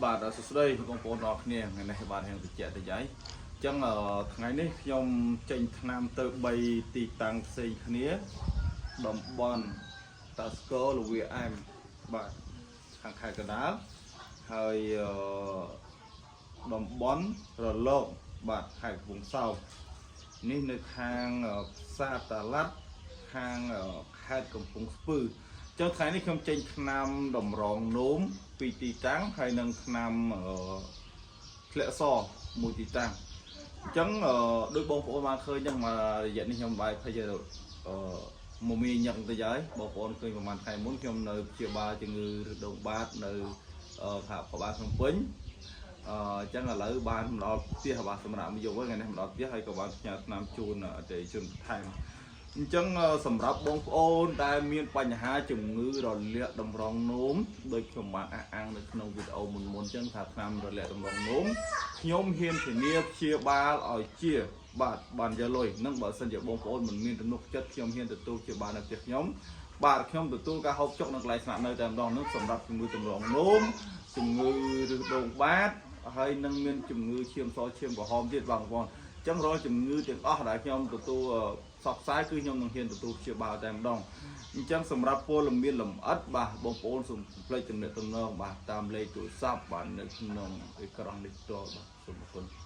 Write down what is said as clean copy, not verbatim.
បាទសួស្តីបងប្អូនអរគ្នាថ្ងៃនេះបាទហាងតិចតិចអញ្ចឹងថ្ងៃនេះខ្ញុំចេញថ្នាំទៅ3ទីតាំងផ្សេងគ្នាតំបន់តាស្គរលវាអែមបាទខាងខេត្តកណ្ដាលហើយតំបន់រលកបាទខេត្តកំពង់សោមនេះនៅខាងផ្សារតាឡាត់ខាងខេត្តកំពង់ស្ពឺចុះថ្ងៃនេះខ្ញុំចេញថ្នាំតម្រងនោមពីទីតាំងហើយនឹងថ្នាំធ្លាក់សមួយទីតាំងអញ្ចឹងដោយបងប្អូនបានឃើញចឹងមករយៈនេះខ្ញុំបាយភ័យមកមានញឹកទៅហើយបងប្អូនឃើញប្រហែលថ្ងៃមុនខ្ញុំនៅព្យាបាលជំងឺរដូវបាតនៅខាងប្របាលភ្នំពេញអញ្ចឹងឥឡូវបានមកដល់ផ្ទះបាទសម្រាប់យកថ្ងៃនេះមកដល់ផ្ទះហើយក៏បានផ្ញើថ្នាំជូនអតិថិជនបន្ថែមអញ្ចឹងសម្រាប់បងប្អូនដែលមានបញ្ហាជំងឺរលាកតម្រងនោមដោយខ្ញុំបានអះអាងនៅក្នុងវីដេអូមុនអញ្ចឹងថាថ្នាំរលាកតម្រងនោមខ្ញុំហ៊ានធានាព្យាបាលឲ្យជាបាទបានយកលុយនឹងបើសិនជាបងប្អូនមិនមានទំនុកចិត្តខ្ញុំហ៊ានទទួលព្យាបាលនៅផ្ទះខ្ញុំបាទខ្ញុំទទួលការហូបចុកនៅកន្លែងស្នាក់នៅតែម្ដងនោះសម្រាប់ជំងឺតម្រងនោមជំងឺរឹសដូងបាតហើយនឹងមានជំងឺឈាមសឈាមក្រហមទៀតបងប្អូនចឹងរាល់ជំងឺទាំងអស់ដែលខ្ញុំទទួលសពផ្សាយគឺខ្ញុំនឹងហ៊ានទទួលព្យាបាលតែម្ដងអញ្ចឹងសម្រាប់ពលមានលម្អិតបាទបងប្អូនសូមផ្លេចទំនាក់ទំនងបាទតាមលេខទូរស័ព្ទបាទនៅក្នុងអេក្រង់នេះផ្ទាល់បាទសូមអរគុណ